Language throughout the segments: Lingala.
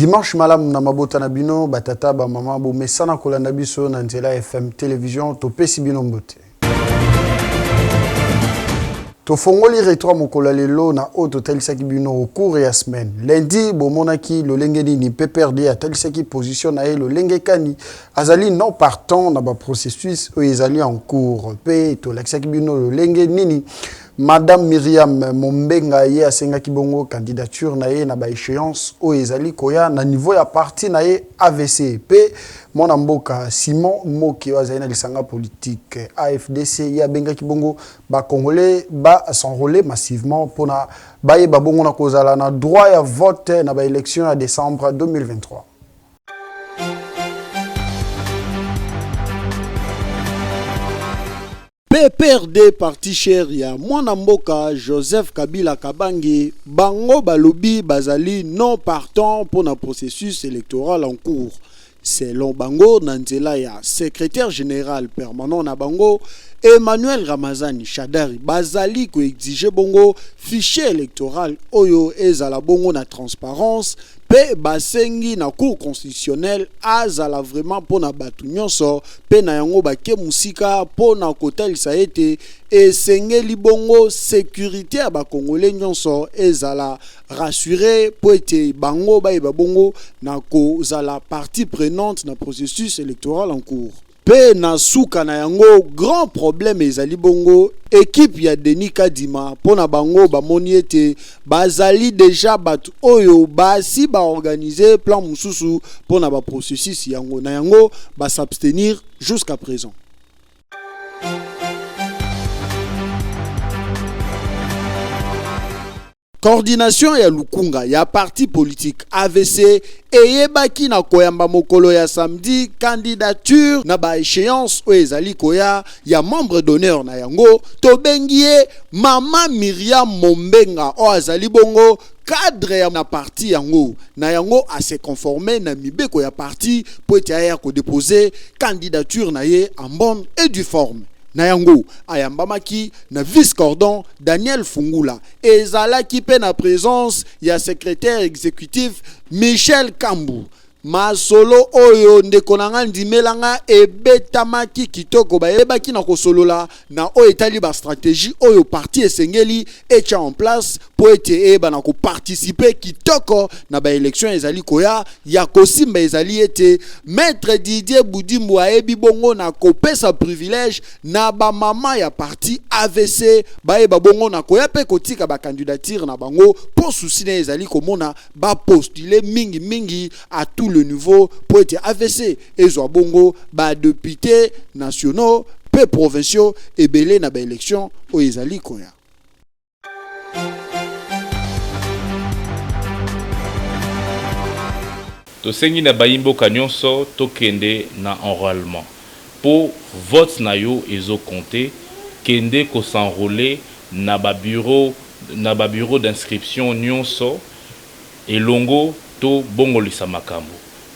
Dimanche malam na mabota na bino batata ba mama bo mesana kolanda biso na Nzela FM télévision to pesi bino mbote. To fongoli retro mokolo lelo na auto talisaki bino au cours ya semaine. Lundi bo monaki lo lengeni ni PPRD a talisaki position na lo lengekani azali non partant na ba processus o ezali en cours. Pe to laksaki bino lo lengeni Madame Myriam Mombenga ye asengaki bongo candidature na ye na ba échéance o ezali koya na niveau ya parti na ye AVC. Pe mona mboka Simon Moki azali na lisanga politique AFDC ya bengaki bongo ba congolais ba s'enrôler massivement pour na baye ba bongo na kozala na droit ya vote na ba élection à décembre 2023. PPRD parti cher ya mwana mboka Joseph Kabila Kabange bango balobi bazali non partant pour un processus électoral en cours. Selon bango Nanzela ya secrétaire général permanent na bango Emmanuel Ramazani Shadari bazali ko exige bongo fichier électoral oyo ezala bongo na transparence pe basengi na cour constitutionnelle azala vraiment pona batu nyonso pe na yango bake musika pona kotalisa ete esengeli bongo sécurité ya ba congolais nyonso ezala rassuré po ete bango ba bongo na kozala partie prenante na processus électoral en cours. Pe na suka na yango grand problème ezali bongo équipe ya Denis Kadima pona bango ba moni ete bazali déjà batu oyo basi ba organiser plan mususu pona ba processus yango na yango ba s'abstenir jusqu'à présent. Coordination ya Lukunga ya parti politique AVC eyebaki na koyamba mokolo ya samedi candidature na ba échéance o ezali koya ya membre d'honneur na yango tobengie Mama Myriam Mombenga o azali bongo cadre ya na parti yango na yango a se conformer na mibeko ya parti po ete aya ko déposer candidature na ye en bonne et due forme. Na yango ayambamaki na vice cordon Daniel Fungula ezalaki pe na présence ya secrétaire exécutif Michel Kambu masolo oyo ndeko nanga ndimelanga ebetamaki kitoko bayebaki na kosolola na oyo etali ba stratégie oyo parti esengeli echa en place po ete eba na ko participer kitoko na ba élection ezali koya ya kosimba ezali ete maître Didier Boudimbo ayebi bongo na kopesa privilège na ba mama ya parti AVC bayeba bongo na koya pe kotika ba candidature na bango po souci na ezali komona ba postuler mingi à tout le niveau pour être AVC et bongo ba députés nationaux peu provinciaux et belé na ba élection au ezali koya. To sengi na bayimbo kanyonso to kende na enrôlement pour vote na yo ezo compter kende ko s'enrôler na ba bureau d'inscription nyonso et longo to bongolisa makambo.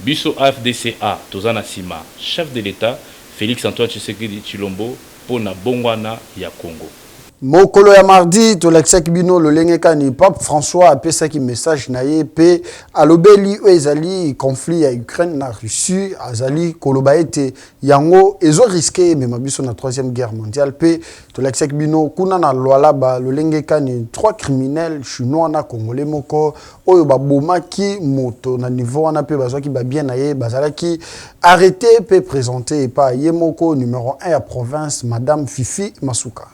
Biso AFDCA tozana sima chef de l'État Félix Antoine Tshisekedi Tshilombo pour na bongwana ya Congo. Mokolo ya mardi to laksaki bino lo lengeka ni Pape François apesaki message na ye pe alobeli o ezali conflit ya Ukraine na Russie azali koloba ete yango ezo risquer mema biso na 3e guerre mondiale pe to laksaki bino kuna na Lualaba lo lengeka ni 3 criminels chinois na congolais moko oyo babomaki moto na niveau wana pe bazwaki ba bien na ye bazalaki arrêté pe présenté pa ye moko numéro 1 ya province Madame Fifi Masuka.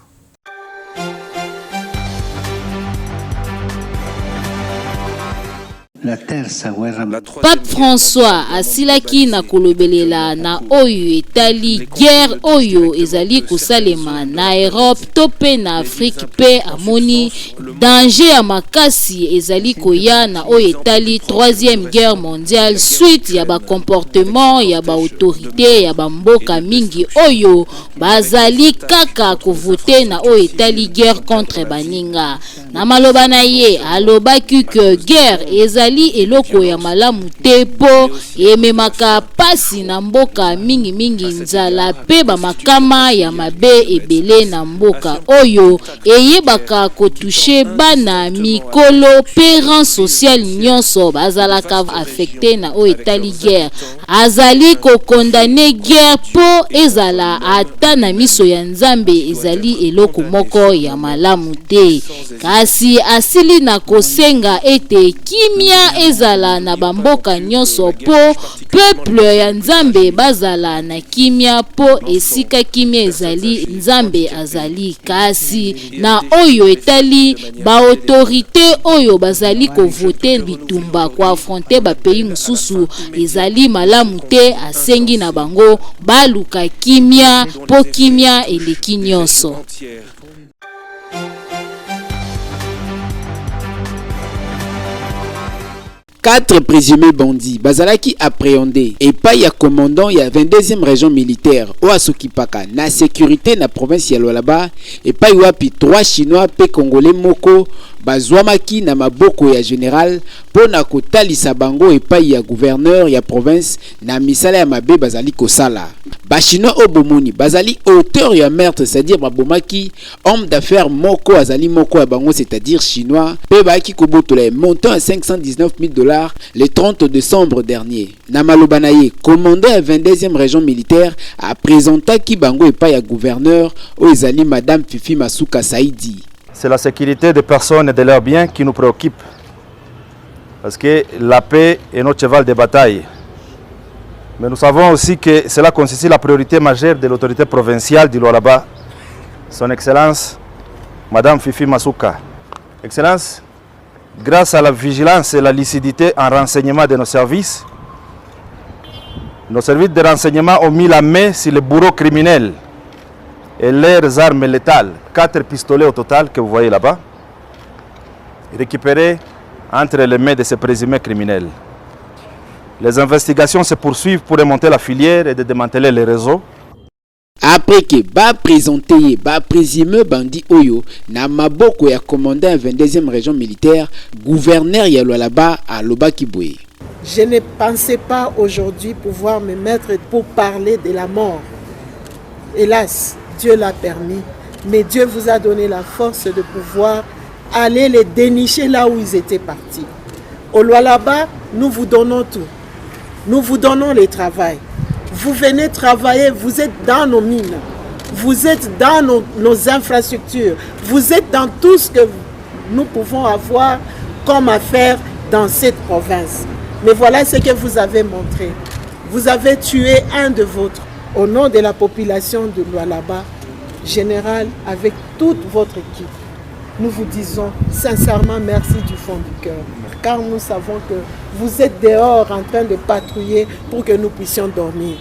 Pape François asilaki na kolobelela na oyo etali guerre oyo ezali kosalema na Europe to pe na Afrique pe amoni danger ya makasi ezali koya na oyo etali 3e guerre mondiale suite ya ba comportement ya ba autorité ya ba mboka mingi oyo bazali kaka kovote na oyo etali guerre contre baninga na maloba na ye alobaki que guerre ezali ezali eloko ya malamu te po ememaka pasi na mboka mingi nzala pe bamakama ya mabe ebele na mboka oyo eyebaka kotushe bana mikolo pe rang social nyonso bazalaka affecté na o etali guerre. Azali kokondane guerre po ezala ata na miso ya Nzambe ezali eloko moko ya malamu te. Kasi asili na kosenga ete kimia ezala na bamboka nyonso po peuple ya Nzambe bazala na kimia po esika kimia ezali Nzambe azali. Kasi na oyo etali ba autorité oyo bazali kovote bitumba kwa affronter ba pays mususu ezali malamu te, asengi na bango baluka kimia po kimia eleki nyonso. Quatre présumés bandits bazalaki appréhendés et pas ya commandant ya 22e région militaire o asokipaka na sécurité na province ya Lualaba et pas wapi 3 chinois pe congolais moko bazwamaki na maboko ya général pona kotalisa bango et pas ya gouverneur ya province na misala ya mabe bazali kosala. Ba chinois obomoni bazali auteur ya meurtre, c'est-à-dire babomaki homme d'affaires moko azali moko ya bango, c'est-à-dire chinois pe baki kobotola montant à $519 000 le 30 décembre dernier. Na maloba na ye commandant ya 22e région militaire a présenté ki bango et pas ya gouverneur o ezali madame Fifi Masuka Saidi. C'est la sécurité des personnes et de leurs biens qui nous préoccupe. Parce que la paix est notre cheval de bataille. Mais nous savons aussi que cela constitue la priorité majeure de l'autorité provinciale du Lualaba, son Excellence, Madame Fifi Masuka. Excellence, grâce à la vigilance et la lucidité en renseignement de nos services de renseignement ont mis la main sur les bourreaux criminels et leurs armes létales, 4 pistolets au total que vous voyez là-bas, récupérés entre les mains de ces présumés criminels. Les investigations se poursuivent pour remonter la filière et de démanteler les réseaux. Après que ba présenté ba présumé bandi oyo na maboko ya commandant ya 22e région militaire, gouverneur ya Lualaba à Lobakibwe. Je ne pensais pas aujourd'hui pouvoir me mettre pour parler de la mort. Hélas, Dieu l'a permis, mais Dieu vous a donné la force de pouvoir aller les dénicher là où ils étaient partis. Au Lualaba, nous vous donnons tout. Nous vous donnons le travail. Vous venez travailler, vous êtes dans nos mines, vous êtes dans nos infrastructures, vous êtes dans tout ce que nous pouvons avoir comme affaire dans cette province. Mais voilà ce que vous avez montré. Vous avez tué un de vôtres au nom de la population de Lualaba, général, avec toute votre équipe. Nous vous disons sincèrement merci du fond du cœur, car nous savons que vous êtes dehors en train de patrouiller pour que nous puissions dormir.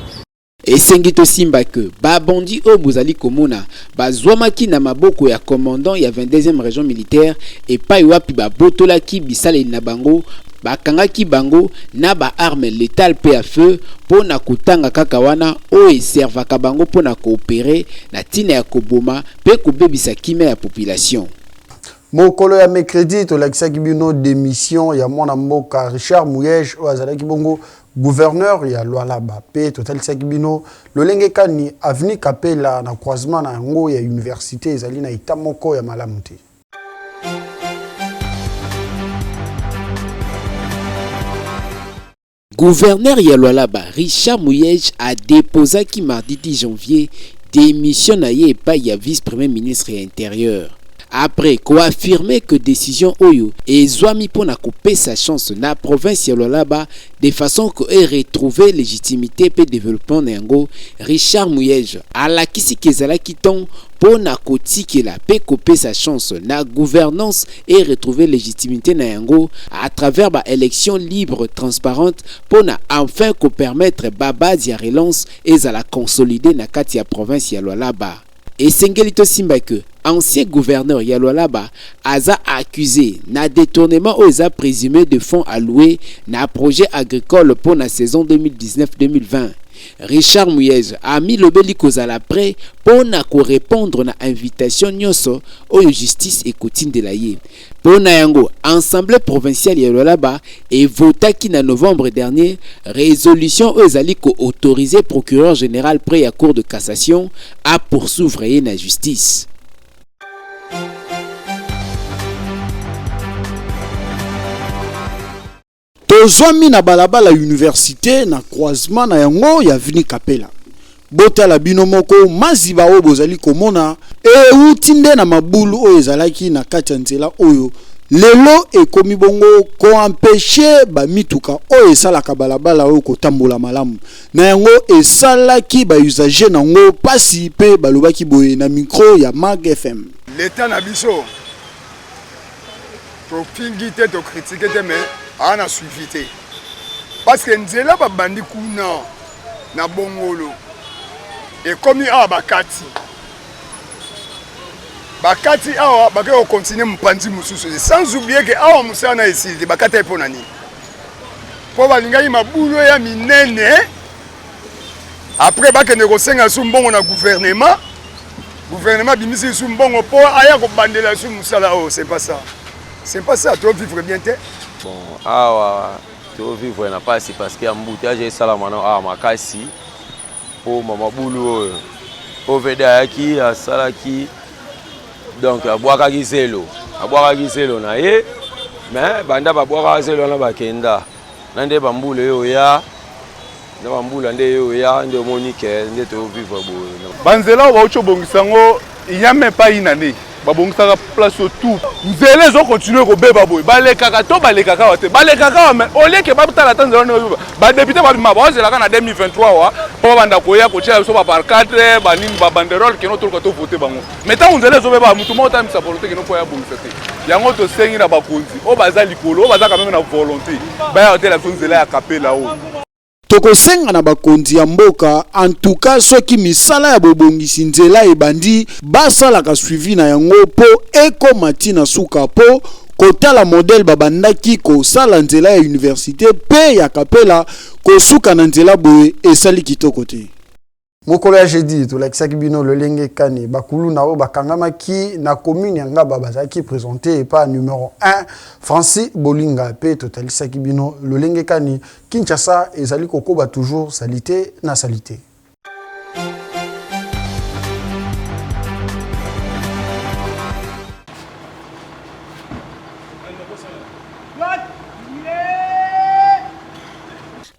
Et sengito simba que ba bandi o bozali komona bazwamaki na maboko ya commandant ya 22e région militaire et pa wapi ba botolaki bisale na bango bakangaki bango na ba arme létale pe à feu pona kutanga kaka wana o eservaka bango pona coopérer na tina ya koboma pe kobebisa kimia ya population. Mokolo ya mercredi tolakisaki bino démission ya mwana mboka Richard Muyej o azalaki bongo gouverneur ya Lualaba pe totalisaki bino lolenge kani avenue Kapela na croisement na yango ya université ezali na ita moko ya malamu te. Gouverneur ya Lualaba Richard Muyej a déposé qui mardi 10 janvier démission na ye pa ya vice-premier ministre et intérieur. Après quoi affirmer que décision oyo et zwami pona couper sa chance na province ya Lualaba de façon que retrouver légitimité pe développement nango, Richard Muyej ala kisi kezala kiton pona kotikela pe couper sa chance na gouvernance et retrouver légitimité nango à travers ba élection libre transparente pona enfin ko permettre base ya relance et à la consolider na kati ya province ya Lualaba. Et Sengelito Simba que ancien gouverneur ya Lualaba aza accusé na détournement aux a présumé de fonds alloués na projet agricole pour la saison 2019-2020. Richard Mouyej a mis le beli kozala prêt pour répondre na invitation nyonso oyo justice et Coutine de la Ye. Pour yango, Assemblée provinciale ya Lualaba et votaki na novembre dernier résolution oyo ezali ko autoriser procureur général près à cour de cassation à poursuivre la justice. Tozwami na balabala université na croisement na yango ya Vini Kapela. Bota la binomoko maziba oyo bozali komona utinde na mabulu oyo ezalaki na kati ya nzela oyo lelo ekomi bongo ko empêcher ba mituka oyo esalaka balabala oyo kotambola malamu na yango esalaki ba usager nango pasi pe balobaki boye na micro ya Mag FM. L'état na biso to pingite to critiquer te mais ana suivi te parce que nzela ba bandi kuna na bongolo ekomi awa bakati awa bakako continuer mpanzi mususu sans oublier que awa musana ici bakati epo nani po balingaki mabulu ya minene après bakende kosenga su mbongo na gouvernement bimisi su mbongo po aya kobandela su musala oh c'est pas ça tu vivre bien te bon awa tu vivre na pasi parce que embouteillage sala mana awa makasi po mabulu oyo oveda yaki asalaki donc abwakaki zelo na ye mais banda babwaka zelo na bakenda nande bambula yo ya na bambula nde yo ya nde monique nde to vivre boye banzela ba ucho bongisango il y a même pas une année babongisaka place tout nzela zo continuer ko beba boye balekaka wate balekaka mais oleke babutala tanzela no ba député ba mabozela kana 2023 wa po banda koya ko tshela so ba par 4 ba nini ba banderole ke no to ko voter bango mais tant nzela zo beba mutu mo ta msaporte ke no ko ya bongisa te yango to sengi na bakonzi o baza likolo o baza quand même na volonté ba ya hôtel la nzela ya Kapela o tokosenga na bakonzi ya mboka en tout cas soki misala ya bobongisi nzela ebandi basalaka suivi na yango po ekomati na suka po kotala modèle babandaki kosala nzela ya université pe ya Kapela kosuka na nzela boye esali kitoko te. Mokolo ya jeudi tolakisaki bino lolenge kani bakulu na o bakangamaki na commune ya Ngaba bazaki présenté par numéro 1 Francis Bolinga pe totalisaki bino lolenge kani Kinshasa ezali kokoba toujours salité na salité.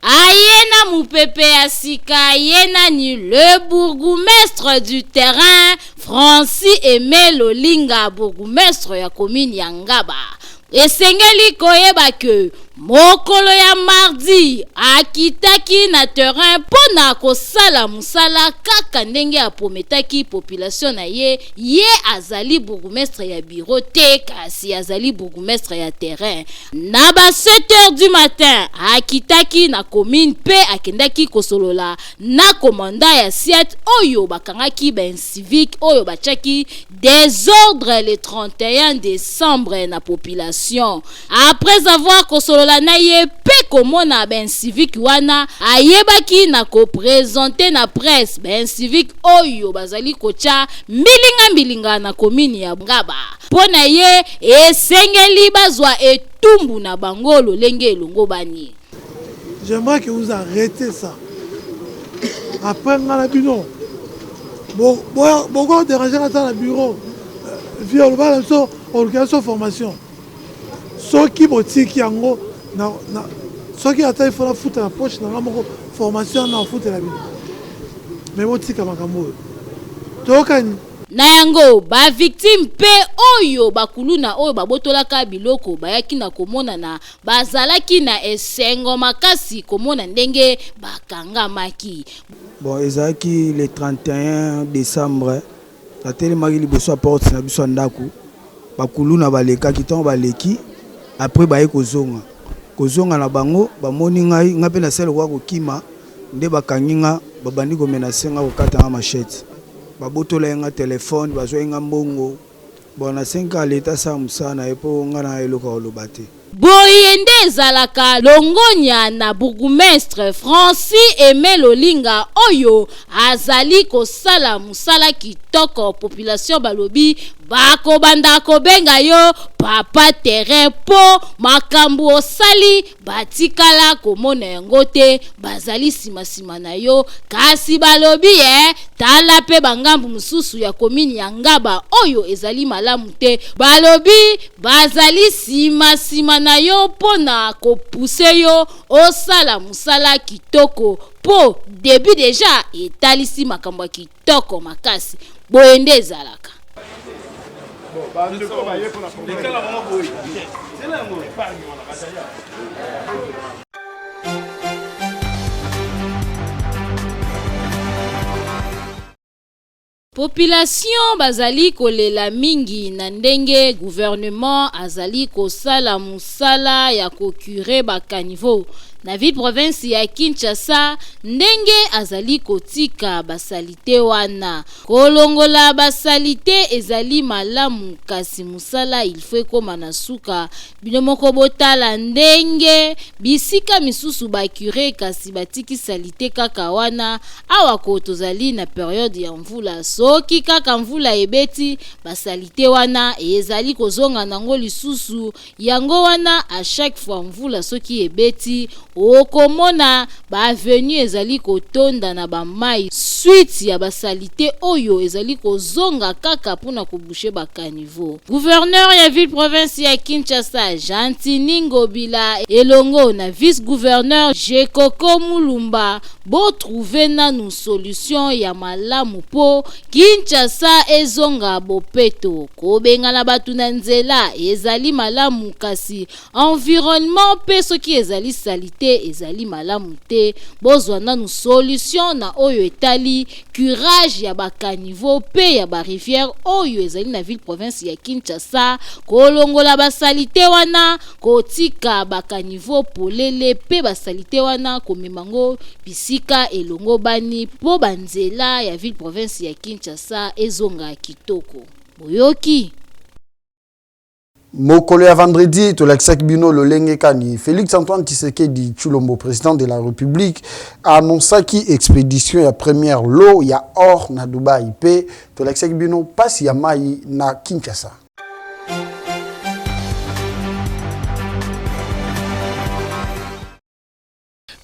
Ayena Moupepe Asika, Ayena ni le bourgmestre du terrain, Francis Aimé Lolinga, bourgmestre ya commune ya Ngaba. Esengeli koyeba ke mokolo ya mardi akitaki na terrain pona kosala musala kaka ndenge apometaki population na ye azali bourgmestre ya bureau te kasi azali bourgmestre ya terrain na ba 7h du matin akitaki na commune pe akendaki kosolola na commandant ya siet oyo bakangaki ben civique oyo bachaki désordre le 31 décembre na population après avoir kosolola na ye pe komona ben civique wana ayebaki na ko présenter na presse ben civique oyo bazali kocha mbilinga na commune ya Ngaba pona ye esengeli bazwa etumbu na bangolo lenge elongo bani. J'aimerais que vous arrêtez ça. Après ngala bino bon déranger dans le bureau via le balance organisation formation ceux qui botiki yango na ceux qui attendent il faut la foutre la poche na ngamo formation na foutre la bino mais botika makambo tokani na yango ba victime pe oyo bakuluna oyo babotolaka biloko bayaki na komona na bazalaki na esengo makasi komona ndenge bakangamaki. Bon ezaki le 31 décembre la télé maki liboso porte na biso ndaku bakuluna baleka kitongo baleki après baye kozonga na bango bamoni ngai ngape na sel kwa kokima nde bakanginga babandi ko menacer nga kokata machette babotola nga téléphone bazwa nga mbongo bona 5 à l'état sa musana epo nga na eloko olobate boyende ezalaka longonya na bourgmestre Francis Aimé Lolinga oyo azali kosala musala kitoko population balobi bakobanda kobenga yo papa terrain po makambo osali batikala komona yango te bazali sima na yo kasi balobi tala pe bangambu mususu ya komini ya Ngaba oyo ezali malamu te balobi bazali sima na yo pona kopuse yo osala musala kitoko po début déjà etalisi makambo kitoko makasi boyende ezalaka. Population bazali kolela mingi na ndenge gouvernement azali kosala musala ya kokure bakanivo na ville province ya Kinshasa ndenge azali kotika basalite wana kolongola basalite ezali malamu kasi musala ilfo koma na suka bino moko botala ndenge bisika misusu bakure kasi batiki salite kaka wana awa ko tozali na periode ya mvula soki kaka mvula ebeti basalite wana ezali kozonga nango lisusu yango wana a chaque fois mvula soki ebeti okomona ba avenue ezali kotonda na ba mai suite ya basalite oyo ezali kozonga kaka pona kubushe bakanivo. Gouverneur ya ville province ya Kinshasa Jantini Ngobila elongo na vice gouverneur Jekoko Mulumba bo trouver nanu solution ya malamu po Kinshasa ezonga bopeto kobenga na batu na nzela ezali malamu kasi environnement pe soki ezali salite ezali malamu te bozwa nanu solution na oyo etali curage ya bakanivo pe ya ba rivière oyo ezali na ville province ya Kinshasa kolongola basalite wana kotika bakanivo polele pe basalite wana komemango bisika elongo bani po banzela ya ville province ya Kinshasa ezonga kitoko boyoki. Mokolo ya vendredi tolakisaki bino lolenge kani Félix Antoine Tshisekedi Tshilombo président de la République annonçaki expédition ya première lot ya or na Dubai pe tolakisaki bino pasi ya mai na Kinshasa.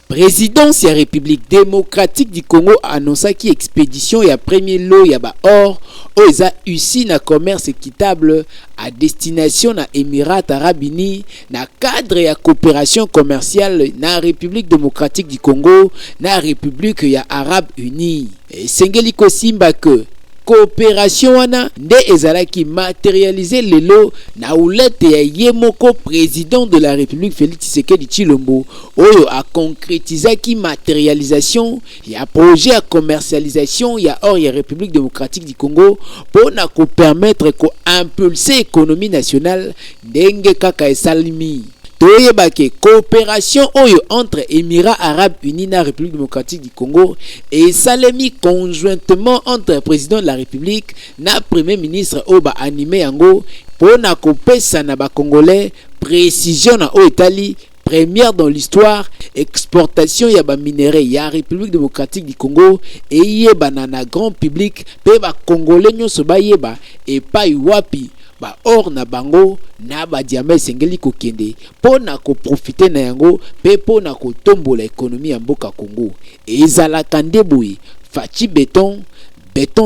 Présidence ya République démocratique du Congo annonçaki expédition ya premier lot ya ba or oza usine na commerce équitable à destination na Émirats Arabes Unis na cadre ya coopération commerciale na République démocratique du Congo na République ya Arabes Unis. Sengeli kosimba que coopération wana nde ezalaki matérialiser lelo na ulete ya yemoko président de la République Félix Tshisekedi Tshilombo oyo a concrétisaki matérialisation ya projet ya commercialisation ya or ya République démocratique du Congo pour na ko permettre ko impulser économie nationale ndenge kaka esalimi. Toyebake coopération oyo entre Émirats Arabes Unis na République démocratique du Congo et salemi conjointement entre le président de la République na premier ministre oba animé yango pona kopesa na ba Congolais précision na o Italie première dans l'histoire exportation ya ba minerais ya République démocratique du Congo et yeba na grand public pe ba Congolais nyonso ba yeba et pa wapi ba or na bango na ba diamant sengeli kokende pona ko profiter na yango pe pona ko tombola économie ya mboka Congo ezala kandeboui Fachi béton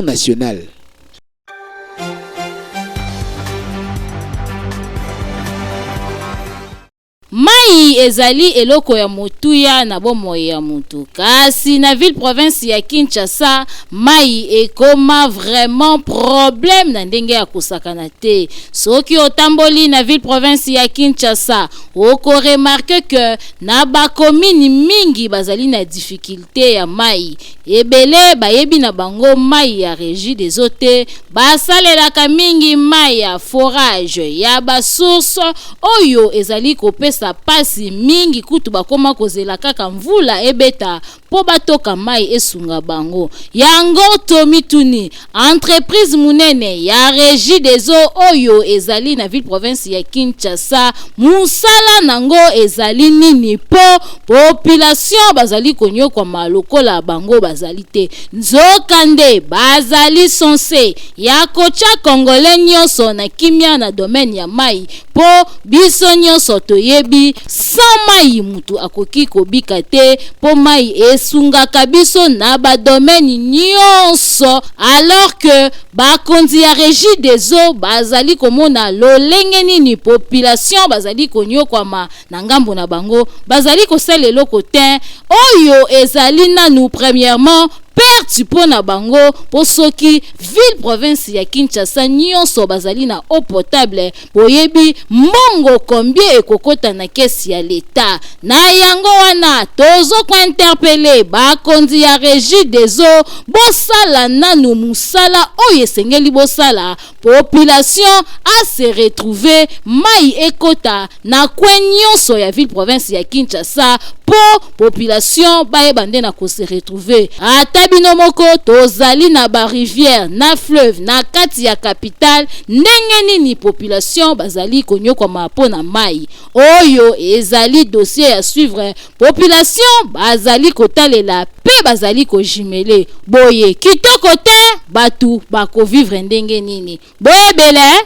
national. Mai ezali eloko ya motuya na bomo ya mutu kasi na ville province ya Kinshasa mai ekoma vraiment problème na ndenge ya kusakana te soki otamboli na ville province ya Kinshasa oko remarque que na ba commune mingi bazali na difficulté ya mai ebele bayebi na bango mai ya régie des eaux te basalelaka mingi mai ya forage ya ba source oyo ezali kopesa pasi mingi kutu bakoma kozela kaka mvula ebeta po batoka mai esunga bango. Yango tomituni entreprise munene ya Régie des eaux oyo ezali na ville province ya Kinshasa musala nango ezali nini po population bazali konyo kwa malokola bango bazali te. Nzokande bazali sonse ya kocha Congolais nyonso na kimia na domaine ya mai po biso nyonso toyebi sans mai mutu akoki kobika te po mai esungaka biso na ba domaine nyonso, alors que bakonzi ya Régie des eaux bazali komona lolenge nini population bazali konyokwama na ngambo na bango bazali kosala eloko te oyo ezali nanu premièrement perte pona bango po soki ville province ya Kinshasa nyonso bazali na eau potable boyebi mbongo combien ekokota na kesi ya l'État. Na yango wana tozo ko interpeller bakonzi ya Régie des eaux bosala nanu musala oyo esengeli bosala population a se retrouver mai ekota na kwen nyonso ya ville province ya Kinshasa po population baebande na ko se retrouver ata bino moko tozali na ba rivière na fleuve na kati ya capitale ndenge nini population bazali konyokwa mapo na mai oyo ezali dossier ya suivre population bazali kotalela pe bazali ko jimele boye kitoko te batu bako vivre ndenge nini boyebele.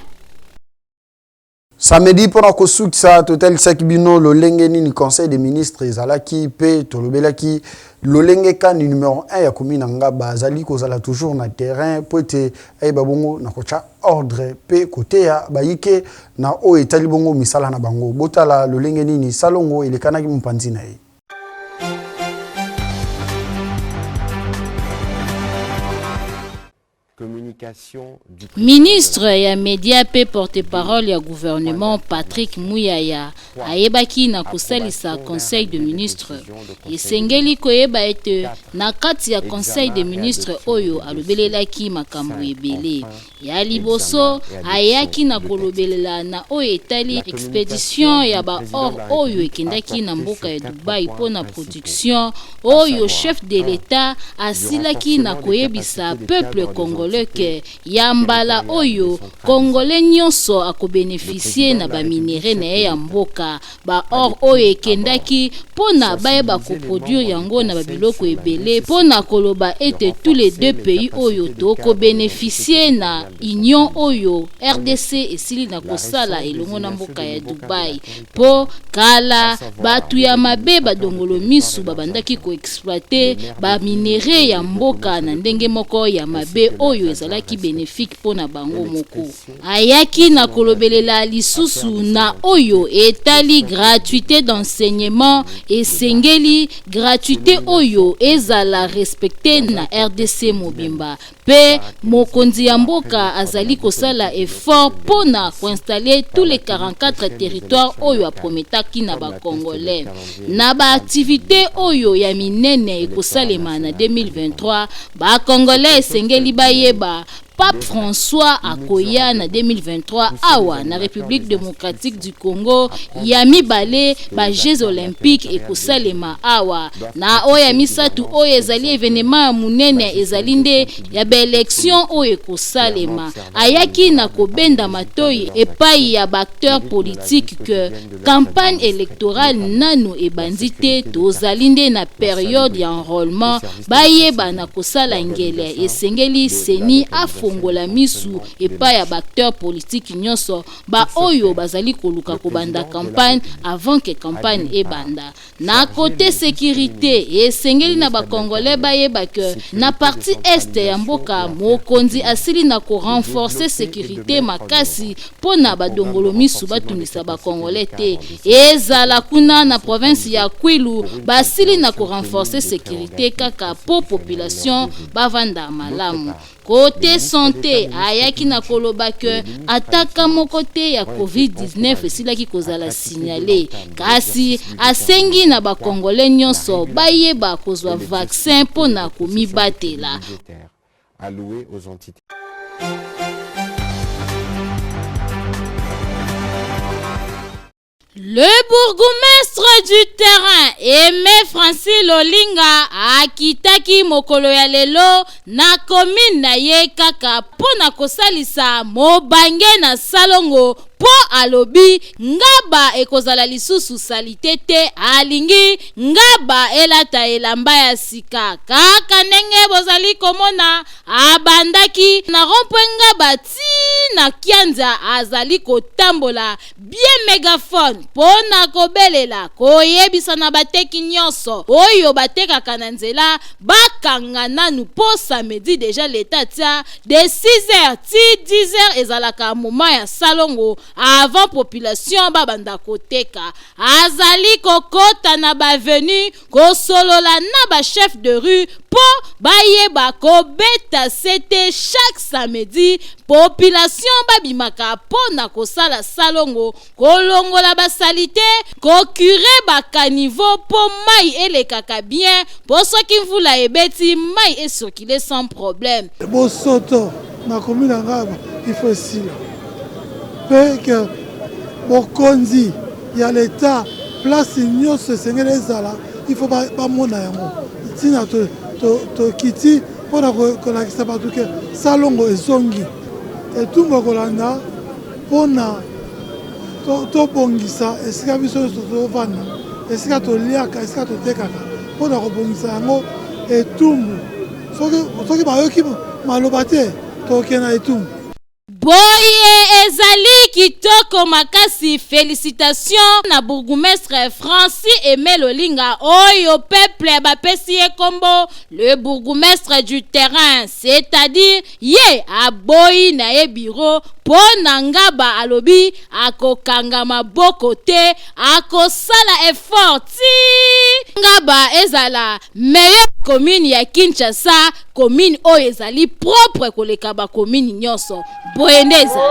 Samedi pour kosukisa total sakibino lolenge nini conseil des ministres ezalaki pe tolobelaki lolenge kan numéro 1 ya komina ngaba azali kozala toujours na terrain pote ay babongo na kocha ordre pe côté ya bayike na o etali bongo misala na bango botala lolenge nini salongo elekanaki mpanzi na ye. Ministre ya media pe porte-parole ya gouvernement Patrick Muyaya ayebaki na kosalisa conseil de ministre esengeli koyeba ete na kati ya conseil de ministre oyo alobelelaki makambo ebele ya liboso ayaki na kolobelela na oyo etali expédition ya ba or oyo ekendaki na mboka ya Dubai pona production oyo chef de l'État asilaki na koyebisa peuple congolais que yambala oyo Congolais nyonso akobénéficier na ba minéraux na ya mboka ba or oyo ekendaki pona bayeba ko produire yango na babiloko ebele pona koloba ete tous les deux pays oyo toko bénéficier na union oyo RDC esili na kosala elongo na mboka ya Dubai po kala batu ya mabe badongolo misu babandaki ko exploiter ba minéraux ya mboka na ndenge moko ya mabe oyo ezalaki bénéfique pona bango moko ayaki na kolobelela lisusu na oyo etali gratuité d'enseignement esengeli gratuité oyo ezala respecté na RDC mobimba pe mokonzi ya mboka azali kosala effort pona koinstaller tous les 44 territoires oyo aprometaki na ba Congolais na ba activité oyo ya minene ekosalema na 2023 ba Congolais esengeli bayeba Pape François akoya na 2023 awa na République démocratique du Congo ya mibale ba Jeux olympiques ekosalema awa na oya misatu oyo ezali événement ya munene ezali nde ya ba élection oyo ekosalema ayaki na kobenda matoi epai ya ba acteurs politiques que campagne électorale nanu ebandi te tozali nde na période ya enrôlement bayeba na kosala ngele esengeli seni fongola misu epa ya acteur politique nyonso ba oyo bazali koluka kobanda campagne avant que campagne ebanda na côté sécurité esengeli na ba Congolais bayeba que na partie est ya mboka mokonzi asili na ko renforcer sécurité makasi pona badongolo misu batunisa ba Congolais te ezala kuna na province ya Kwilu basili na ko renforcer sécurité kaka po population bavanda malamu. Côté santé ayaki na koloba que ataka moko te ya COVID-19 esilaki kozala signalé kasi asengi na ba Congolais nyonso bayeba kozwa vaccin pona komibatela alloué aux entités. Le bourgmestre du terrain, Aimé Francis Lolinga, akitaki mokolo ya lelo na commune na ye kaka pona kosalisa mobange na salongo po alobi ngaba ekozala lisusu salite te alingi ngaba elata elamba ya sika kaka ndenge bozali komona abandaki na rompwe ngaba ti na kianza azali kotambola bien megaphone pona kobelela koyebisa na bateki nyonso oyo batekaka na nzela bakanga nanu po samedi deja leta tia de 6h ti 10h ezalaka moma ya salongo avant population babanda koteka azali kokota na bavenu kosolola na ba chef de rue po bayeba kobeta sete chaque samedi population babimaka pona kosala salongo kolongola basalite kokure bakaniveau po mai elekaka bien po soki mvula ebeti mai esokile sans problème bosoto na commune ya Ngaba il faut esila mpe ke bokonzi ya leta place nyonso esengeli ezala il faut bamona yango ntina tokiti mpona kolakisa bato ke salongo ezongi etumba kolanda mpona tobongisa esika biso nyonso tovanda esika toliaka esika totekaka mpona kobongisa yango etumbu soki bayoki maloba te tokena etumbu. Boye ezali kitoko makasi félicitations na bourgmestre Francis Aimé Lolinga oyo peuple bapesi ye kombo le bourgmestre du terrain c'est-à-dire ye aboyi na ye bureau pona ngaba alobi akokanga maboko te akosala effort ti ngaba ezala meilleure commune ya Kinshasa commune oyo ezali propre koleka ba commune nyonso boendeza.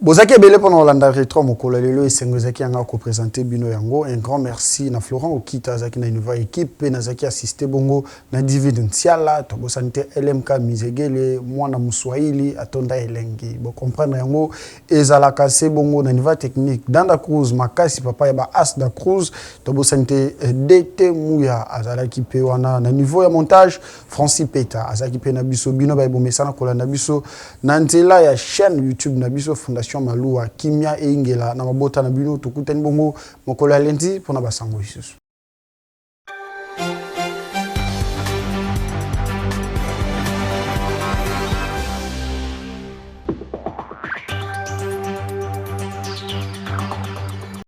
Bozaki ebele pendant Olanda Retro mokolo lelo esengozaki yanga ko présenter bino yango un grand merci na Florent Okita zaki na nouvelle équipe na zaki assisté bongo na David Ntiala to santé LMK Mizegele mwana Muswahili atonda elengi bo comprendre yango ezala kase bongo na niveau technique Danda Cruz makasi papa ya ba As da Cruz to santé DT Muya azala ki pe wana na niveau ya montage Francis Peta azaki pe na biso bino ba bomesa na kolanda biso na nzela ya chaîne YouTube na biso Fondation Malua Kimia e Ingela na mabota na bino tokutani bongo mokolo ya lendi pona basango isusu.